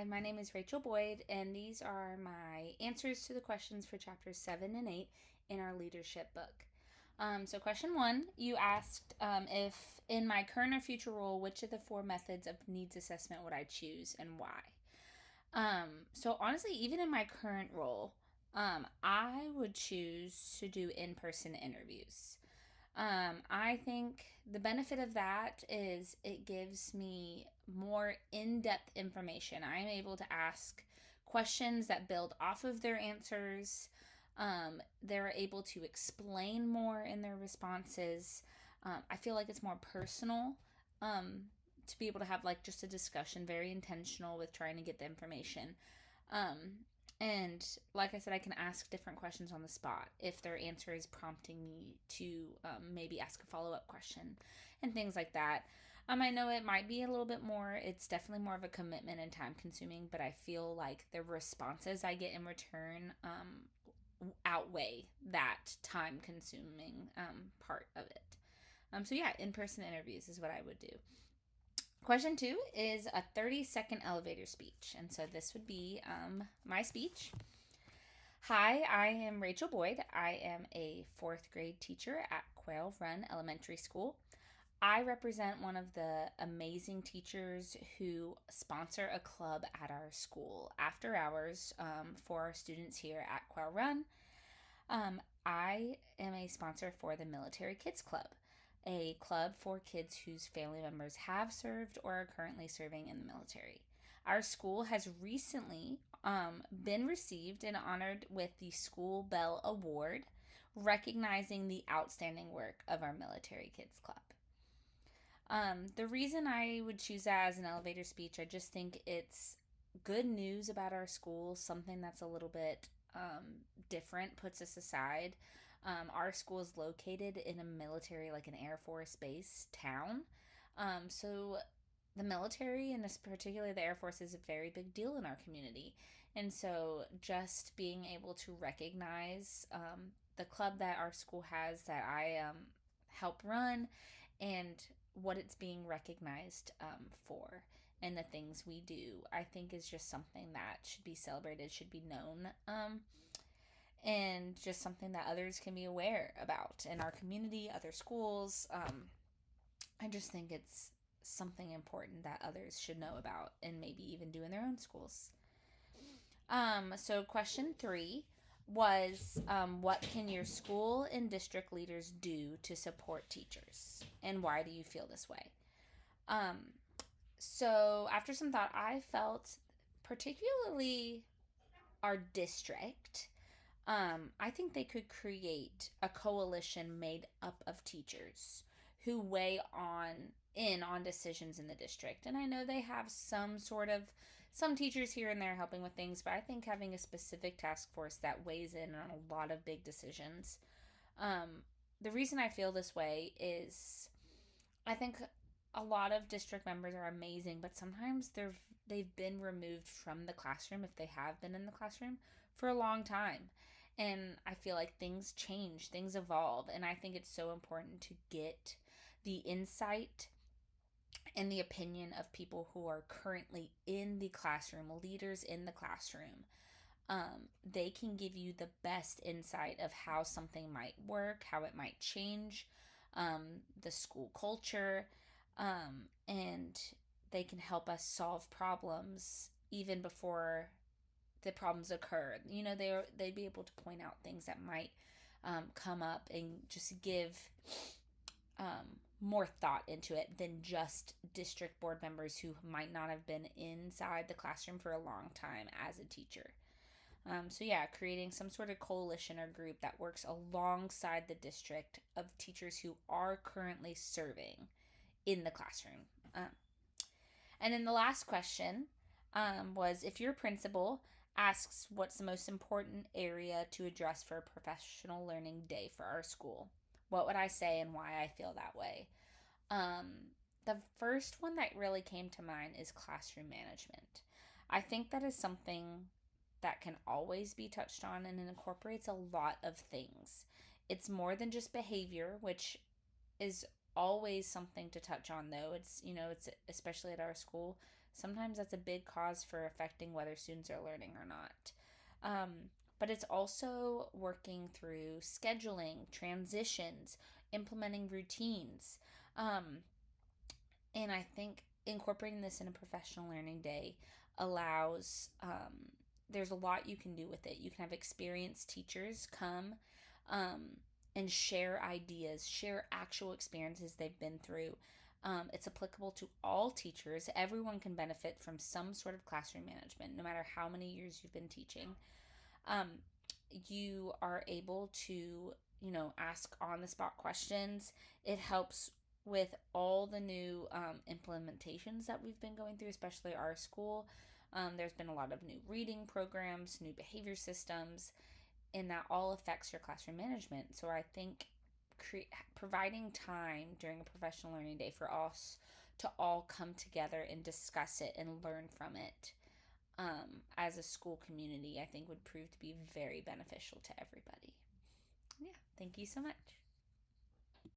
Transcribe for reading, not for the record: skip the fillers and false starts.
Hi, my name is Rachel Boyd, and these are my answers to the questions for chapters 7 and 8 in our leadership book. So, question one, you asked if in my current or future role, which of the four methods of needs assessment would I choose and why? So, honestly, even in my current role, I would choose to do in person interviews. I think the benefit of that is it gives me more in depth information. I'm able to ask questions that build off of their answers. They're able to explain more in their responses. I feel like it's more personal to be able to have like just a discussion, very intentional with trying to get the information. Um, and like I said, I can ask different questions on the spot if their answer is prompting me to maybe ask a follow up question and things like that. I know it might be a little bit more, it's definitely more of a commitment and time consuming, but I feel like the responses I get in return outweigh that time consuming part of it. So, yeah, in person interviews is what I would do. Question two is a 30-second elevator speech. And so this would be my speech. Hi, I am Rachel Boyd. I am a fourth grade teacher at Quail Run Elementary School. I represent one of the amazing teachers who sponsor a club at our school after hours for our students here at Quail Run. I am a sponsor for the Military Kids Club, a club for kids whose family members have served or are currently serving in the military. Our school has recently been received and honored with the School Bell Award, recognizing the outstanding work of our Military Kids Club. The reason I would choose that as an elevator speech, I just think it's good news about our school, something that's a little bit different, puts us aside. Our school is located in a military, like an Air Force base town. So the military, and particularly the Air Force, is a very big deal in our community. And so just being able to recognize the club that our school has that I help run and what it's being recognized for and the things we do, I think is just something that should be celebrated, should be known, and just something that others can be aware about in our community, other schools. I just think it's something important that others should know about and maybe even do in their own schools. So question three was what can your school and district leaders do to support teachers, and why do you feel this way? Um, so after some thought, I felt particularly our district. I think they could create a coalition made up of teachers who weigh on decisions in the district. And I know they have some teachers here and there helping with things, but I think having a specific task force that weighs in on a lot of big decisions. The reason I feel this way is I think a lot of district members are amazing, but sometimes they've been removed from the classroom if they have been in the classroom for a long time. And I feel like things change, things evolve, and I think it's so important to get the insight and the opinion of people who are currently in the classroom, leaders in the classroom. They can give you the best insight of how something might work, how it might change, the school culture, and they can help us solve problems even before the problems occur. You know, they'd be able to point out things that might come up and just give more thought into it than just district board members who might not have been inside the classroom for a long time as a teacher. So, yeah, creating some sort of coalition or group that works alongside the district of teachers who are currently serving in the classroom. And then the last question was if your principal asks what's the most important area to address for a professional learning day for our school, what would I say and why I feel that way? The first one that really came to mind is classroom management. I think that is something that can always be touched on and it incorporates a lot of things. It's more than just behavior, which is always something to touch on though. It's especially at our school, sometimes that's a big cause for affecting whether students are learning or not. But it's also working through scheduling, transitions, implementing routines. And I think incorporating this in a professional learning day allows, there's a lot you can do with it. You can have experienced teachers come um, and share ideas, share actual experiences they've been through. It's applicable to all teachers. Everyone can benefit from some sort of classroom management, no matter how many years you've been teaching. Um, you are able to, ask on the spot questions. It helps with all the new implementations that we've been going through, especially our school. There's been a lot of new reading programs, new behavior systems, and that all affects your classroom management. So I think providing time during a professional learning day for us to all come together and discuss it and learn from it as a school community, I think would prove to be very beneficial to everybody. Yeah, thank you so much.